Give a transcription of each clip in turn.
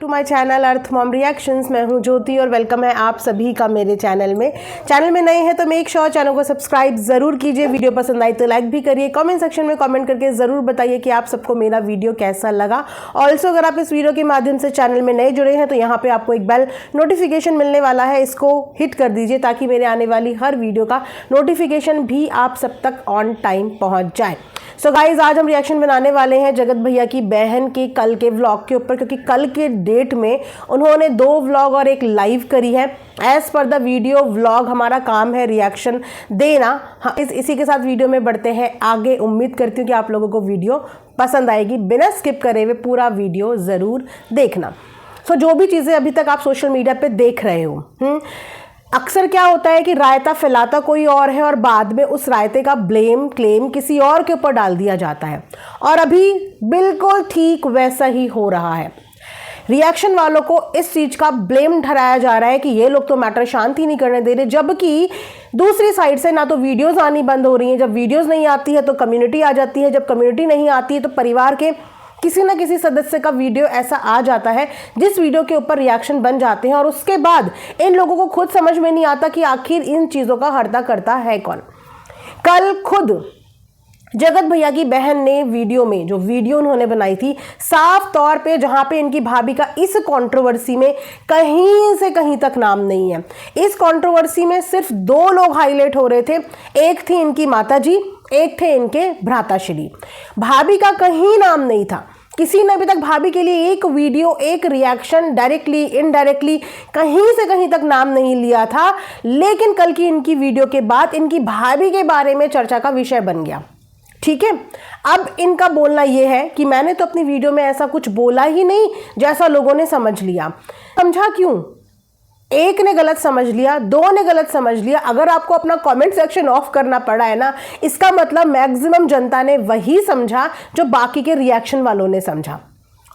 To my channel Earth Mom Reactions. मैं हूं ज्योति और वेलकम है आप सभी का मेरे चैनल में नए हैं तो मेक श्योर चैनल को सब्सक्राइब जरूर कीजिए। वीडियो पसंद आई तो लाइक भी करिए। कमेंट सेक्शन में कमेंट करके जरूर बताइए कि आप सबको मेरा वीडियो कैसा लगा। ऑल्सो अगर आप इस वीडियो के माध्यम से चैनल में नए जुड़े हैं तो यहाँ पे आपको एक बेल नोटिफिकेशन मिलने वाला है, इसको हिट कर दीजिए ताकि मेरे आने वाली हर वीडियो का नोटिफिकेशन भी आप सब तक ऑन टाइम पहुँच जाए। सो गाइज, आज हम रिएक्शन बनाने वाले हैं जगत भैया की बहन के कल के व्लॉग के ऊपर, क्योंकि कल के डेट में उन्होंने 2 व्लॉग और एक लाइव करी है। As per the video vlog हमारा काम है रिएक्शन देना। हाँ, इसी के साथ वीडियो में बढ़ते हैं आगे। उम्मीद करती हूँ कि आप लोगों को वीडियो पसंद आएगी। बिना स्किप करे हुए पूरा वीडियो ज़रूर देखना। सो जो भी चीज़ें अभी तक आप सोशल मीडिया पे देख रहे हो, अक्सर क्या होता है कि रायता फैलाता कोई और है और बाद में उस रायते का क्लेम किसी और के ऊपर डाल दिया जाता है। और अभी बिल्कुल ठीक वैसा ही हो रहा है। रिएक्शन वालों को इस चीज का ब्लेम ठहराया जा रहा है कि ये लोग तो मैटर शांति नहीं करने दे रहे, जबकि दूसरी साइड से ना तो वीडियोस आनी बंद हो रही हैं। जब वीडियोस नहीं आती है तो कम्युनिटी आ जाती है, जब कम्युनिटी नहीं आती है तो परिवार के किसी ना किसी सदस्य का वीडियो ऐसा आ जाता है जिस वीडियो के ऊपर रिएक्शन बन जाते हैं। और उसके बाद इन लोगों को खुद समझ में नहीं आता कि आखिर इन चीज़ों का हर्ता करता है कौन। कल खुद जगत भैया की बहन ने वीडियो में, जो वीडियो उन्होंने बनाई थी, साफ तौर पे जहां पे इनकी भाभी का इस कंट्रोवर्सी में कहीं से कहीं तक नाम नहीं है। इस कंट्रोवर्सी में सिर्फ 2 लोग हाईलाइट हो रहे थे। एक थी इनकी माताजी, एक थे इनके भ्राताश्री। भाभी का कहीं नाम नहीं था। किसी ने अभी तक भाभी के लिए एक वीडियो, एक रिएक्शन डायरेक्टली इनडायरेक्टली कहीं से कहीं तक नाम नहीं लिया था। लेकिन कल की इनकी वीडियो के बाद इनकी भाभी के बारे में चर्चा का विषय बन गया। ठीक है, अब इनका बोलना यह है कि मैंने तो अपनी वीडियो में ऐसा कुछ बोला ही नहीं जैसा लोगों ने समझ लिया। समझा क्यों? एक ने गलत समझ लिया, 2 ने गलत समझ लिया। अगर आपको अपना कमेंट सेक्शन ऑफ करना पड़ा है ना, इसका मतलब मैक्सिमम जनता ने वही समझा जो बाकी के रिएक्शन वालों ने समझा।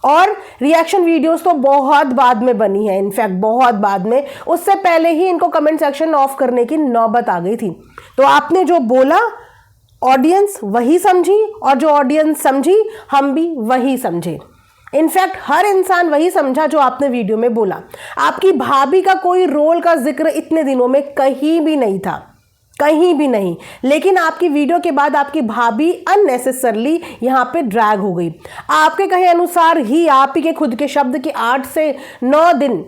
और रिएक्शन वीडियोस तो बहुत बाद में बनी है, इनफैक्ट बहुत बाद में। उससे पहले ही इनको कमेंट सेक्शन ऑफ करने की नौबत आ गई थी। तो आपने जो बोला ऑडियंस वही समझी, और जो ऑडियंस समझी हम भी वही समझे। इनफैक्ट हर इंसान वही समझा जो आपने वीडियो में बोला। आपकी भाभी का कोई रोल का जिक्र इतने दिनों में कहीं भी नहीं था, कहीं भी नहीं। लेकिन आपकी वीडियो के बाद आपकी भाभी अननेसेसरली यहां पे ड्रैग हो गई। आपके कहे अनुसार ही, आप ही के खुद के शब्द कि 8 से 9 दिन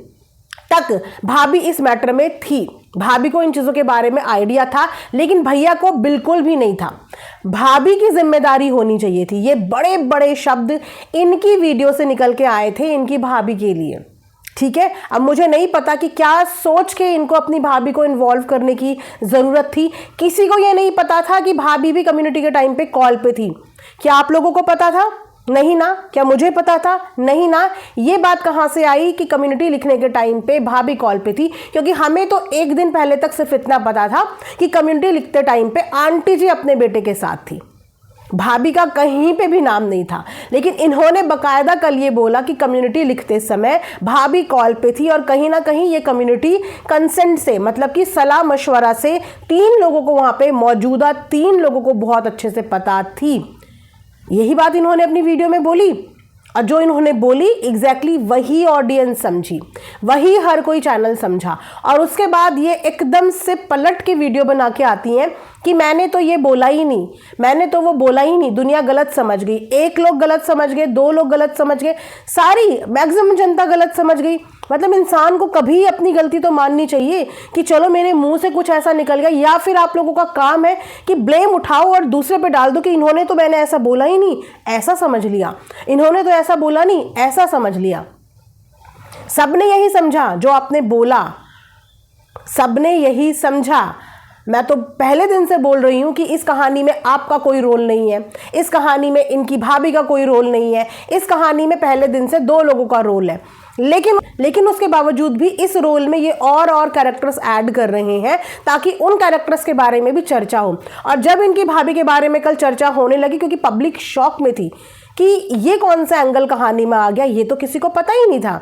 तक भाभी इस मैटर में थी। भाभी को इन चीज़ों के बारे में आइडिया था, लेकिन भैया को बिल्कुल भी नहीं था। भाभी की जिम्मेदारी होनी चाहिए थी। ये बड़े बड़े शब्द इनकी वीडियो से निकल के आए थे इनकी भाभी के लिए। ठीक है, अब मुझे नहीं पता कि क्या सोच के इनको अपनी भाभी को इन्वॉल्व करने की ज़रूरत थी। किसी को ये नहीं पता था कि भाभी भी कम्युनिटी के टाइम पे कॉल पे थी। क्या आप लोगों को पता था? नहीं ना। क्या मुझे पता था? नहीं ना। ये बात कहाँ से आई कि कम्युनिटी लिखने के टाइम पे भाभी कॉल पे थी? क्योंकि हमें तो एक दिन पहले तक सिर्फ इतना पता था कि कम्युनिटी लिखते टाइम पे आंटी जी अपने बेटे के साथ थी। भाभी का कहीं पे भी नाम नहीं था। लेकिन इन्होंने बकायदा कल ये बोला कि कम्युनिटी लिखते समय भाभी कॉल पे थी, और कहीं ना कहीं ये कम्युनिटी कंसेंट से, मतलब कि सलाह मशवरा से 3 लोगों को, वहाँ पे मौजूदा 3 लोगों को बहुत अच्छे से पता थी। यही बात इन्होंने अपनी वीडियो में बोली, और जो इन्होंने बोली एग्जैक्टली वही ऑडियंस समझी, वही हर कोई चैनल समझा। और उसके बाद ये एकदम से पलट के वीडियो बना के आती हैं कि मैंने तो ये बोला ही नहीं, मैंने तो वो बोला ही नहीं। दुनिया गलत समझ गई। 1 लोग गलत समझ गए, 2 लोग गलत समझ गए, सारी मैक्सिमम जनता गलत समझ गई। मतलब इंसान को कभी अपनी गलती तो माननी चाहिए कि चलो मेरे मुंह से कुछ ऐसा निकल गया। या फिर आप लोगों का काम है कि ब्लेम उठाओ और दूसरे पे डाल दो कि इन्होंने तो, मैंने ऐसा बोला ही नहीं, ऐसा समझ लिया, इन्होंने तो ऐसा बोला नहीं, ऐसा समझ लिया। सबने यही समझा जो आपने बोला, सबने यही समझा। मैं तो पहले दिन से बोल रही हूं कि इस कहानी में आपका कोई रोल नहीं है, इस कहानी में इनकी भाभी का कोई रोल नहीं है, इस कहानी में पहले दिन से 2 लोगों का रोल है। लेकिन उसके बावजूद भी इस रोल में ये और कैरेक्टर्स ऐड कर रहे हैं ताकि उन कैरेक्टर्स के बारे में भी चर्चा हो। और जब इनकी भाभी के बारे में कल चर्चा होने लगी, क्योंकि पब्लिक शॉक में थी कि ये कौन सा एंगल कहानी में आ गया, ये तो किसी को पता ही नहीं था,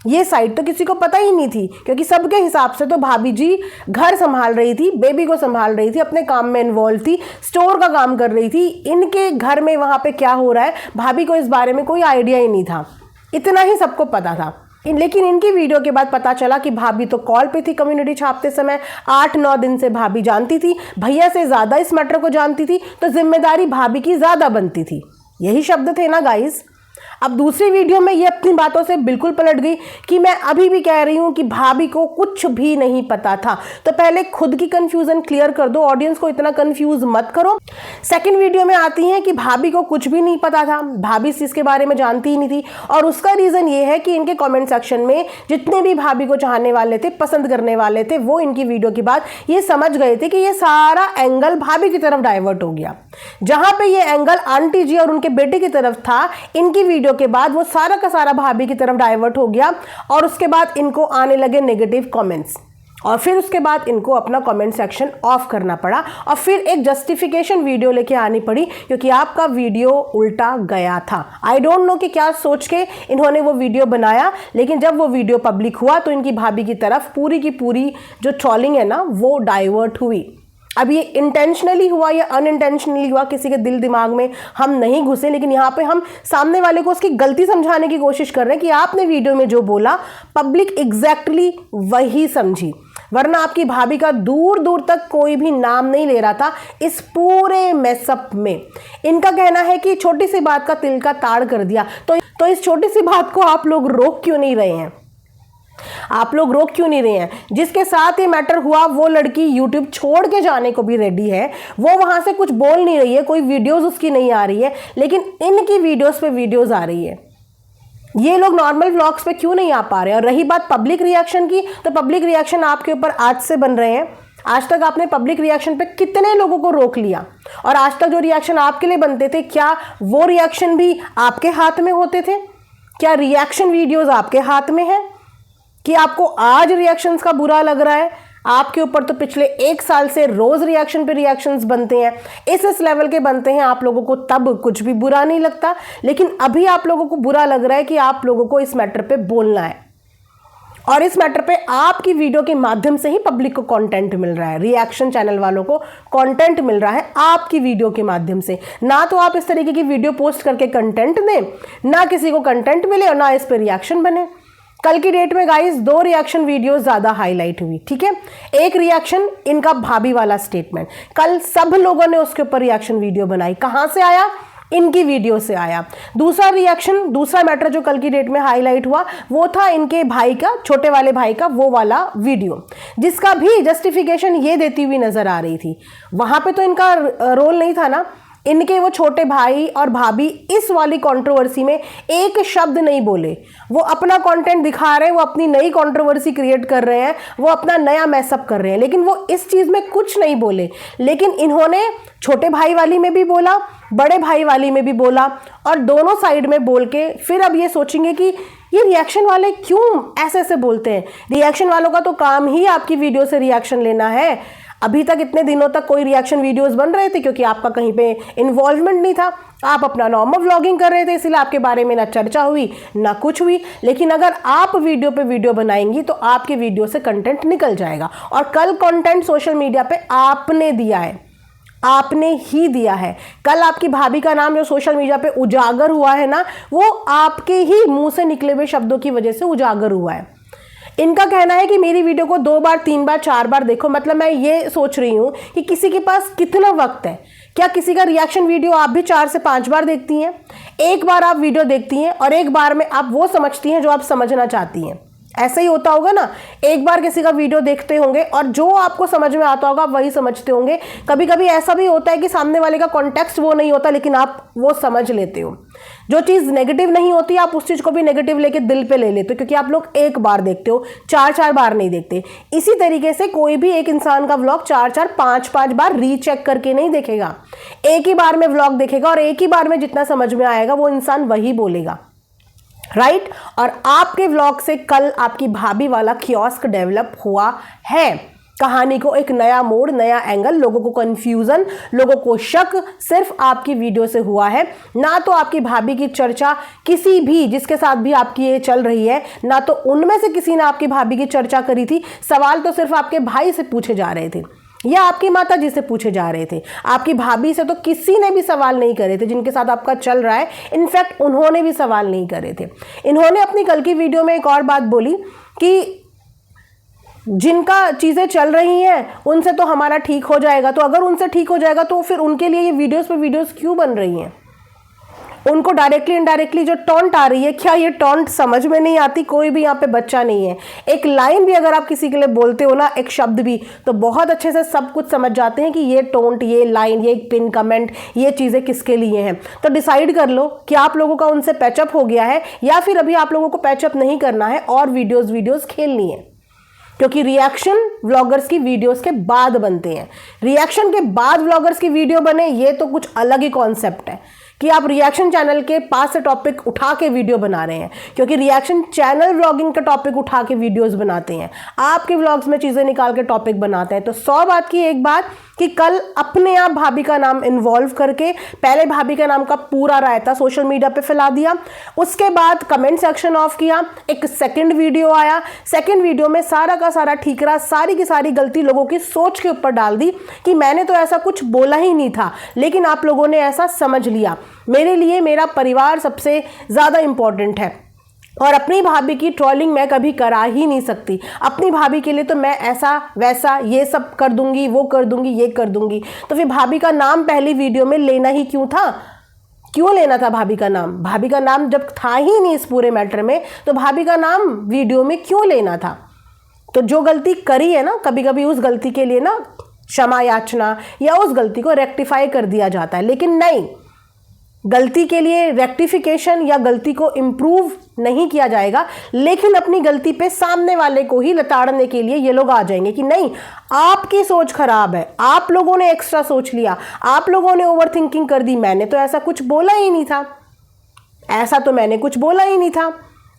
ये साइड तो किसी को पता ही नहीं थी। क्योंकि सबके हिसाब से तो भाभी जी घर संभाल रही थी, बेबी को संभाल रही थी, अपने काम में इन्वॉल्व थी, स्टोर का काम कर रही थी। इनके घर में वहाँ पे क्या हो रहा है भाभी को इस बारे में कोई आइडिया ही नहीं था, इतना ही सबको पता था। लेकिन इनकी वीडियो के बाद पता चला कि भाभी तो कॉल पे थी कम्युनिटी छापते समय, 8-9 दिन से भाभी जानती थी, भैया से ज़्यादा इस मैटर को जानती थी, तो जिम्मेदारी भाभी की ज़्यादा बनती थी। यही शब्द थे ना गाइस। अब दूसरी वीडियो में ये अपनी बातों से बिल्कुल पलट गई कि मैं अभी भी कह रही हूँ कि भाभी को कुछ भी नहीं पता था। तो पहले खुद की कंफ्यूजन क्लियर कर दो, ऑडियंस को इतना कंफ्यूज मत करो। सेकंड वीडियो में आती हैं कि भाभी को कुछ भी नहीं पता था, भाभी इस चीज़ के बारे में जानती ही नहीं थी, और उसका रीज़न ये है कि इनके कॉमेंट सेक्शन में जितने भी भाभी को चाहने वाले थे, पसंद करने वाले थे, वो इनकी वीडियो के बाद ये समझ गए थे कि ये सारा एंगल भाभी की तरफ डाइवर्ट हो गया। जहां पे ये एंगल आंटी जी और उनके बेटे की तरफ था, इनकी वीडियो के बाद वो सारा का सारा भाभी की तरफ डाइवर्ट हो गया, और उसके बाद इनको आने लगे नेगेटिव कमेंट्स, और फिर उसके बाद इनको अपना कमेंट सेक्शन ऑफ करना पड़ा, और फिर एक जस्टिफिकेशन वीडियो लेके आनी पड़ी क्योंकि आपका वीडियो उल्टा गया था। आई डोंट नो कि क्या सोच के इन्होंने वो वीडियो बनाया, लेकिन जब वो वीडियो पब्लिक हुआ तो इनकी भाभी की तरफ पूरी की पूरी जो ट्रोलिंग है ना, वो डाइवर्ट हुई। अब ये इंटेंशनली हुआ या अनइंटेंशनली हुआ, किसी के दिल दिमाग में हम नहीं घुसे, लेकिन यहाँ पे हम सामने वाले को उसकी गलती समझाने की कोशिश कर रहे हैं कि आपने वीडियो में जो बोला पब्लिक एग्जैक्टली वही समझी, वरना आपकी भाभी का दूर दूर तक कोई भी नाम नहीं ले रहा था इस पूरे मेसअप में। इनका कहना है कि छोटी सी बात का तिल का ताड़ कर दिया, तो इस छोटी सी बात को आप लोग रोक क्यों नहीं रहे हैं? आप लोग रोक क्यों नहीं रहे हैं? जिसके साथ ये मैटर हुआ वो लड़की YouTube छोड़ के जाने को भी रेडी है, वो वहां से कुछ बोल नहीं रही है, कोई वीडियोस उसकी नहीं आ रही है, लेकिन इनकी वीडियोस पे वीडियोस आ रही है। ये लोग नॉर्मल व्लॉग्स पे क्यों नहीं आ पा रहे? और रही बात पब्लिक रिएक्शन की, तो पब्लिक रिएक्शन आपके ऊपर आज से बन रहे हैं। आज तक आपने पब्लिक रिएक्शन पे कितने लोगों को रोक लिया, और आज तक जो रिएक्शन आपके लिए बनते थे, क्या वो रिएक्शन भी आपके हाथ में होते थे? क्या रिएक्शन वीडियोज आपके हाथ में है कि आपको आज रिएक्शंस का बुरा लग रहा है? आपके ऊपर तो पिछले 1 साल से रोज रिएक्शन पे रिएक्शंस बनते हैं, इस लेवल के बनते हैं, आप लोगों को तब कुछ भी बुरा नहीं लगता, लेकिन अभी आप लोगों को बुरा लग रहा है कि आप लोगों को इस मैटर पे बोलना है, और इस मैटर पे आपकी वीडियो के माध्यम से ही पब्लिक को कंटेंट मिल रहा है, रिएक्शन चैनल वालों को कंटेंट मिल रहा है आपकी वीडियो के माध्यम से। ना तो आप इस तरीके की वीडियो पोस्ट करके कंटेंट दें, ना किसी को कंटेंट मिले, और ना इस पर रिएक्शन बने। कल की डेट में गाइस 2 रिएक्शन वीडियो ज्यादा हाईलाइट हुई, ठीक है। एक रिएक्शन इनका भाभी वाला स्टेटमेंट, कल सब लोगों ने उसके ऊपर रिएक्शन वीडियो बनाई, कहां से आया? इनकी वीडियो से आया। दूसरा रिएक्शन, दूसरा मैटर जो कल की डेट में हाईलाइट हुआ, वो था इनके भाई का, छोटे वाले भाई का वो वाला वीडियो, जिसका भी जस्टिफिकेशन ये देती हुई नजर आ रही थी। वहां पे तो इनका रोल नहीं था ना, इनके वो छोटे भाई और भाभी इस वाली कंट्रोवर्सी में एक शब्द नहीं बोले। वो अपना कंटेंट दिखा रहे हैं, वो अपनी नई कंट्रोवर्सी क्रिएट कर रहे हैं, वो अपना नया मैसअप कर रहे हैं, लेकिन वो इस चीज़ में कुछ नहीं बोले। लेकिन इन्होंने छोटे भाई वाली में भी बोला, बड़े भाई वाली में भी बोला, और दोनों साइड में बोल के फिर अब ये सोचेंगे कि ये रिएक्शन वाले क्यों ऐसे ऐसे बोलते हैं। रिएक्शन वालों का तो काम ही आपकी वीडियो से रिएक्शन लेना है। अभी तक इतने दिनों तक कोई रिएक्शन वीडियोस बन रहे थे क्योंकि आपका कहीं पे इन्वॉल्वमेंट नहीं था, आप अपना नॉर्मल व्लॉगिंग कर रहे थे, इसलिए आपके बारे में ना चर्चा हुई ना कुछ हुई। लेकिन अगर आप वीडियो पे वीडियो बनाएंगी तो आपके वीडियो से कंटेंट निकल जाएगा, और कल कंटेंट सोशल मीडिया पे आपने दिया है, आपने ही दिया है। कल आपकी भाभी का नाम जो सोशल मीडिया पे उजागर हुआ है ना, वो आपके ही मुंह से निकले हुए शब्दों की वजह से उजागर हुआ है। इनका कहना है कि मेरी वीडियो को 2 बार 3 बार 4 बार देखो। मतलब मैं ये सोच रही हूं कि किसी के पास कितना वक्त है। क्या किसी का रिएक्शन वीडियो आप भी 4 से 5 बार देखती हैं? एक बार आप वीडियो देखती हैं और एक बार में आप वो समझती हैं जो आप समझना चाहती हैं। ऐसा ही होता होगा ना, एक बार किसी का वीडियो देखते होंगे और जो आपको समझ में आता होगा वही समझते होंगे। कभी कभी ऐसा भी होता है कि सामने वाले का कॉन्टेक्स्ट वो नहीं होता, लेकिन आप वो समझ लेते हो। जो चीज़ नेगेटिव नहीं होती आप उस चीज़ को भी नेगेटिव लेके दिल पे ले लेते हो, क्योंकि आप लोग एक बार देखते हो, 4-4 बार नहीं देखते। इसी तरीके से कोई भी एक इंसान का व्लॉग 4-4, 5-5 बार रीचेक करके नहीं देखेगा। एक ही बार में व्लॉग देखेगा और एक ही बार में जितना समझ में आएगा वो इंसान वही बोलेगा, राइट। और आपके व्लॉग से कल आपकी भाभी वाला कियोस्क डेवलप हुआ है। कहानी को एक नया मोड़, नया एंगल, लोगों को कंफ्यूजन, लोगों को शक सिर्फ आपकी वीडियो से हुआ है। ना तो आपकी भाभी की चर्चा किसी भी जिसके साथ भी आपकी ये चल रही है, ना तो उनमें से किसी ने आपकी भाभी की चर्चा करी थी। सवाल तो सिर्फ आपके भाई से पूछे जा रहे थे। या आपकी माता जी से पूछे जा रहे थे, आपकी भाभी से तो किसी ने भी सवाल नहीं करे थे जिनके साथ आपका चल रहा है। इनफैक्ट उन्होंने भी सवाल नहीं करे थे। इन्होंने अपनी कल की वीडियो में एक और बात बोली कि जिनका चीज़ें चल रही हैं उनसे तो हमारा ठीक हो जाएगा। तो अगर उनसे ठीक हो जाएगा तो फिर उनके लिए ये वीडियोस पे वीडियोस क्यों बन रही हैं? उनको डायरेक्टली इनडायरेक्टली जो टॉन्ट आ रही है, क्या ये टॉन्ट समझ में नहीं आती? कोई भी यहाँ पे बच्चा नहीं है। एक लाइन भी अगर आप किसी के लिए बोलते हो ना, एक शब्द भी, तो बहुत अच्छे से सब कुछ समझ जाते हैं कि ये टोंट, ये लाइन, ये पिन कमेंट, ये चीज़ें किसके लिए हैं। तो डिसाइड कर लो कि आप लोगों का उनसे पैचअप हो गया है या फिर अभी आप लोगों को पैचअप नहीं करना है और वीडियोस खेलनी है। क्योंकि रिएक्शन व्लॉगर्स की वीडियोस के बाद बनते हैं। रिएक्शन के बाद व्लॉगर्स की वीडियो बने, ये तो कुछ अलग ही कॉन्सेप्ट है कि आप रिएक्शन चैनल के पास से टॉपिक उठा के वीडियो बना रहे हैं। क्योंकि रिएक्शन चैनल व्लॉगिंग का टॉपिक उठा के वीडियोस बनाते हैं, आपके व्लॉग्स में चीज़ें निकाल के टॉपिक बनाते हैं। तो 100 बात की एक बात कि कल अपने आप भाभी का नाम इन्वॉल्व करके पहले भाभी का नाम का पूरा रायता सोशल मीडिया पे फैला दिया, उसके बाद कमेंट सेक्शन ऑफ किया, एक सेकंड वीडियो आया, सेकंड वीडियो में सारा का सारा ठीकरा, सारी की सारी गलती लोगों की सोच के ऊपर डाल दी कि मैंने तो ऐसा कुछ बोला ही नहीं था, लेकिन आप लोगों ने ऐसा समझ लिया। मेरे लिए मेरा परिवार सबसे ज़्यादा इंपॉर्टेंट है और अपनी भाभी की ट्रोलिंग मैं कभी करा ही नहीं सकती। अपनी भाभी के लिए तो मैं ऐसा वैसा ये सब कर दूंगी, वो कर दूंगी, ये कर दूंगी। तो फिर भाभी का नाम पहली वीडियो में लेना ही क्यों था? क्यों लेना था भाभी का नाम? भाभी का नाम जब था ही नहीं इस पूरे मैटर में, तो भाभी का नाम वीडियो में क्यों लेना था? तो जो गलती करी है ना, कभी कभी उस गलती के लिए ना क्षमा याचना या उस गलती को रेक्टिफाई कर दिया जाता है, लेकिन नहीं, गलती के लिए रेक्टिफिकेशन या गलती को इम्प्रूव नहीं किया जाएगा। लेकिन अपनी गलती पे सामने वाले को ही लताड़ने के लिए ये लोग आ जाएंगे कि नहीं, आपकी सोच खराब है, आप लोगों ने एक्स्ट्रा सोच लिया, आप लोगों ने ओवर थिंकिंग कर दी, मैंने तो ऐसा कुछ बोला ही नहीं था, ऐसा तो मैंने कुछ बोला ही नहीं था।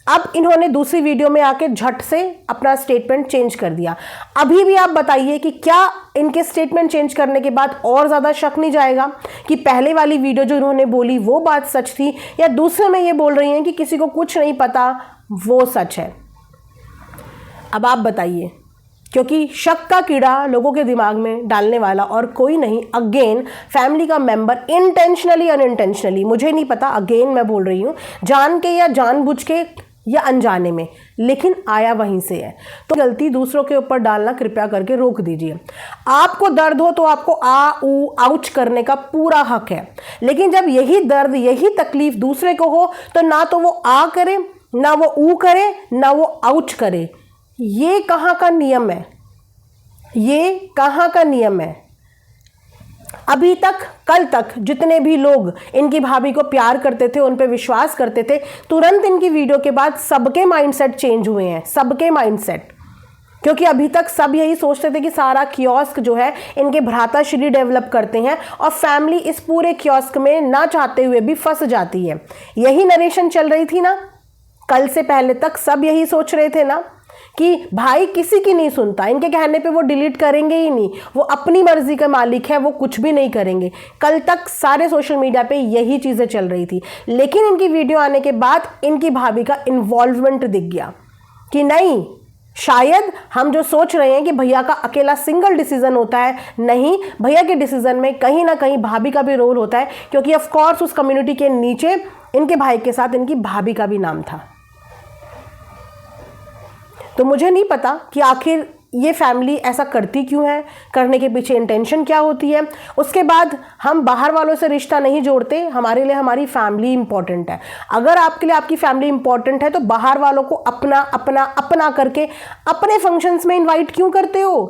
अब इन्होंने दूसरी वीडियो में आके झट से अपना स्टेटमेंट चेंज कर दिया। अभी भी आप बताइए कि क्या इनके स्टेटमेंट चेंज करने के बाद और ज़्यादा शक नहीं जाएगा कि पहले वाली वीडियो जो इन्होंने बोली वो बात सच थी, या दूसरे में ये बोल रही हैं कि किसी को कुछ नहीं पता वो सच है? अब आप बताइए, क्योंकि शक का कीड़ा लोगों के दिमाग में डालने वाला और कोई नहीं, अगेन फैमिली का मेंबर इंटेंशनली अनइंटेंशनली, मुझे नहीं पता, अगेन मैं बोल रही हूँ, जान के या जानबूझ के या अनजाने में, लेकिन आया वहीं से है। तो गलती दूसरों के ऊपर डालना कृपया करके रोक दीजिए। आपको दर्द हो तो आपको आउच करने का पूरा हक है, लेकिन जब यही दर्द, यही तकलीफ दूसरे को हो तो ना तो वो आ करे, ना वो ऊ करे, ना वो आउच करे। ये कहाँ का नियम है? ये कहाँ का नियम है? अभी तक, कल तक जितने भी लोग इनकी भाभी को प्यार करते थे, उन पे विश्वास करते थे, तुरंत इनकी वीडियो के बाद सबके माइंडसेट चेंज हुए हैं, सबके माइंडसेट। क्योंकि अभी तक सब यही सोचते थे कि सारा कियोस्क जो है इनके भ्राताश्री डेवलप करते हैं और फैमिली इस पूरे कियोस्क में ना चाहते हुए भी फंस जाती है। यही नरेशन चल रही थी ना, कल से पहले तक सब यही सोच रहे थे ना कि भाई किसी की नहीं सुनता, इनके कहने पे वो डिलीट करेंगे ही नहीं, वो अपनी मर्जी का मालिक है, वो कुछ भी नहीं करेंगे। कल तक सारे सोशल मीडिया पे यही चीज़ें चल रही थी, लेकिन इनकी वीडियो आने के बाद इनकी भाभी का इन्वॉल्वमेंट दिख गया कि नहीं, शायद हम जो सोच रहे हैं कि भैया का अकेला सिंगल डिसीजन होता है, नहीं, भैया के डिसीजन में कहीं ना कहीं भाभी का भी रोल होता है। क्योंकि ऑफ कोर्स उस कम्युनिटी के नीचे इनके भाई के साथ इनकी भाभी का भी नाम था। तो मुझे नहीं पता कि आखिर ये फैमिली ऐसा करती क्यों है, करने के पीछे इंटेंशन क्या होती है। उसके बाद हम बाहर वालों से रिश्ता नहीं जोड़ते, हमारे लिए हमारी फैमिली इंपॉर्टेंट है। अगर आपके लिए आपकी फैमिली इंपॉर्टेंट है तो बाहर वालों को अपना अपना अपना करके अपने फंक्शंस में इनवाइट क्यों करते हो?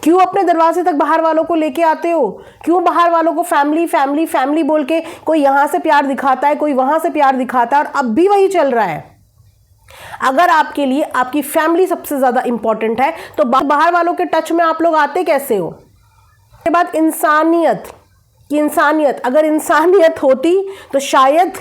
क्यों अपने दरवाजे तक बाहर वालों को लेके आते हो? क्यों बाहर वालों को फैमिली फैमिली फैमिली बोल के कोई यहाँ से प्यार दिखाता है, कोई वहाँ से प्यार दिखाता है, और अब भी वही चल रहा है। अगर आपके लिए आपकी फैमिली सबसे ज़्यादा इंपॉर्टेंट है तो बाहर वालों के टच में आप लोग आते कैसे हो? उसके बाद इंसानियत, अगर इंसानियत होती तो शायद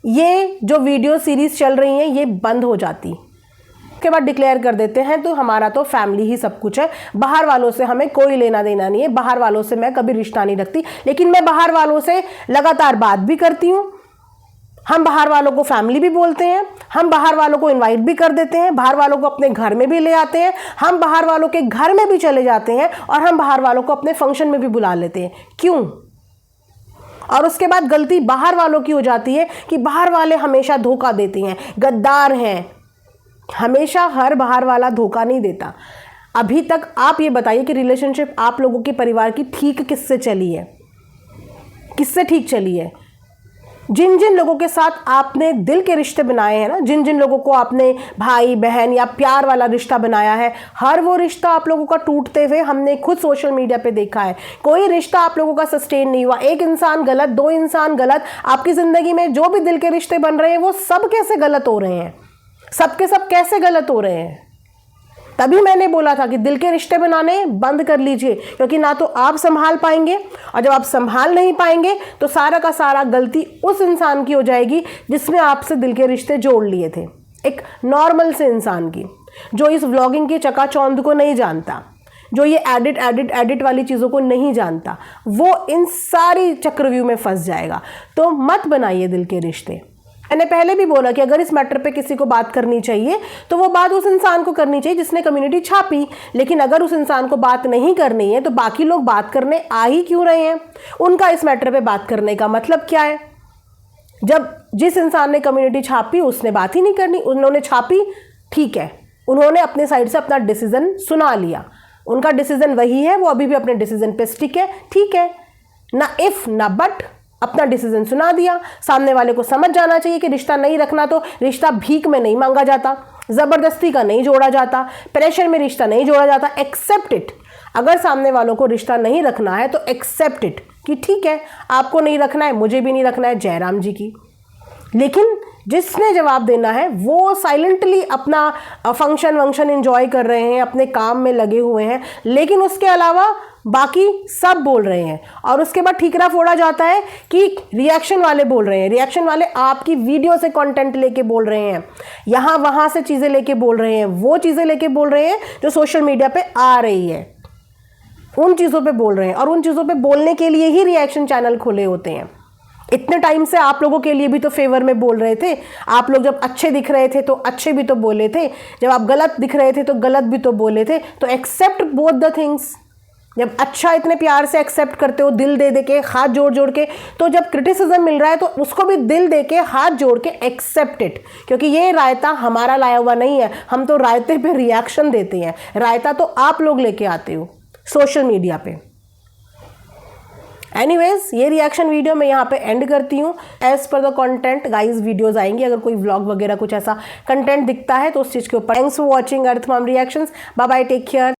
ये जो वीडियो सीरीज चल रही हैं ये बंद हो जाती। उसके बाद डिक्लेयर कर देते हैं तो हमारा तो फैमिली ही सब कुछ है, बाहर वालों से हमें कोई लेना देना नहीं है, बाहर वालों से मैं कभी रिश्ता नहीं रखती। लेकिन मैं बाहर वालों से लगातार बात भी करती हूँ, हम बाहर वालों को फैमिली भी बोलते हैं, हम बाहर वालों को इनवाइट भी कर देते हैं, बाहर वालों को अपने घर में भी ले आते हैं, हम बाहर वालों के घर में भी चले जाते हैं और हम बाहर वालों को अपने फंक्शन में भी बुला लेते हैं। क्यों? और उसके बाद गलती बाहर वालों की हो जाती है कि बाहर वाले हमेशा धोखा देते हैं, गद्दार हैं। हमेशा हर बाहर वाला धोखा नहीं देता। अभी तक आप ये बताइए कि रिलेशनशिप आप लोगों के परिवार की ठीक किससे चली है, किससे ठीक चली है? जिन जिन लोगों के साथ आपने दिल के रिश्ते बनाए हैं ना, जिन जिन लोगों को आपने भाई बहन या प्यार वाला रिश्ता बनाया है, हर वो रिश्ता आप लोगों का टूटते हुए हमने खुद सोशल मीडिया पे देखा है। कोई रिश्ता आप लोगों का सस्टेन नहीं हुआ। एक इंसान गलत, दो इंसान गलत, आपकी ज़िंदगी में जो भी दिल के रिश्ते बन रहे हैं वो सब कैसे गलत हो रहे हैं, सबके सब कैसे गलत हो रहे हैं? तभी मैंने बोला था कि दिल के रिश्ते बनाने बंद कर लीजिए, क्योंकि ना तो आप संभाल पाएंगे, और जब आप संभाल नहीं पाएंगे तो सारा का सारा गलती उस इंसान की हो जाएगी जिसने आपसे दिल के रिश्ते जोड़ लिए थे। एक नॉर्मल से इंसान की, जो इस व्लॉगिंग की चकाचौंध को नहीं जानता, जो ये एडिट वाली चीज़ों को नहीं जानता, वो इन सारी चक्रव्यूह में फंस जाएगा। तो मत बनाइए दिल के रिश्ते। मैंने पहले भी बोला कि अगर इस मैटर पे किसी को बात करनी चाहिए तो वो बात उस इंसान को करनी चाहिए जिसने कम्युनिटी छापी। लेकिन अगर उस इंसान को बात नहीं करनी है तो बाकी लोग बात करने आ ही क्यों रहे हैं? उनका इस मैटर पे बात करने का मतलब क्या है? जब जिस इंसान ने कम्युनिटी छापी उसने बात ही नहीं करनी, उन्होंने छापी, ठीक है, उन्होंने अपने साइड से अपना डिसीजन सुना लिया, उनका डिसीजन वही है, वो अभी भी अपने डिसीजन पे स्टिक है, ठीक है, ना इफ ना बट, अपना डिसीजन सुना दिया। सामने वाले को समझ जाना चाहिए कि रिश्ता नहीं रखना तो रिश्ता भीख में नहीं मांगा जाता, ज़बरदस्ती का नहीं जोड़ा जाता, प्रेशर में रिश्ता नहीं जोड़ा जाता। Accept it. अगर सामने वालों को रिश्ता नहीं रखना है तो एक्सेप्ट इट कि ठीक है, आपको नहीं रखना है, मुझे भी नहीं रखना है, जयराम जी की। लेकिन जिसने जवाब देना है वो साइलेंटली अपना फंक्शन एंजॉय कर रहे हैं, अपने काम में लगे हुए हैं, लेकिन उसके अलावा बाकी सब बोल रहे हैं। और उसके बाद ठीकरा फोड़ा जाता है कि रिएक्शन वाले बोल रहे हैं। रिएक्शन वाले आपकी वीडियो से कंटेंट लेके बोल रहे हैं, यहाँ वहाँ से चीज़ें लेके बोल रहे हैं, वो चीज़ें लेके बोल रहे हैं जो सोशल मीडिया पे आ रही है, उन चीज़ों पे बोल रहे हैं। और उन चीज़ों पे बोलने के लिए ही रिएक्शन चैनल खुले होते हैं। इतने टाइम से आप लोगों के लिए भी तो फेवर में बोल रहे थे। आप लोग जब अच्छे दिख रहे थे तो अच्छे भी तो बोले थे, जब आप गलत दिख रहे थे तो गलत भी तो बोले थे। तो एक्सेप्ट बोथ द थिंग्स। जब अच्छा इतने प्यार से एक्सेप्ट करते हो, दिल दे दे के, हाथ जोड़ जोड़ के, तो जब क्रिटिसिज्म मिल रहा है तो उसको भी दिल दे के, हाथ जोड़ के एक्सेप्ट इट। क्योंकि ये रायता हमारा लाया हुआ नहीं है, हम तो रायते पे रिएक्शन देते हैं। रायता तो आप लोग लेके आते हो सोशल मीडिया पे। एनीवेज, ये रिएक्शन वीडियो मैं यहाँ पे एंड करती हूँ। As per the content guys videos आएंगी। अगर कोई व्लॉग वगैरह कुछ ऐसा कंटेंट दिखता है तो उस चीज़ के ऊपर। Thanks for watching Earth Mom Reactions. Bye bye, take care.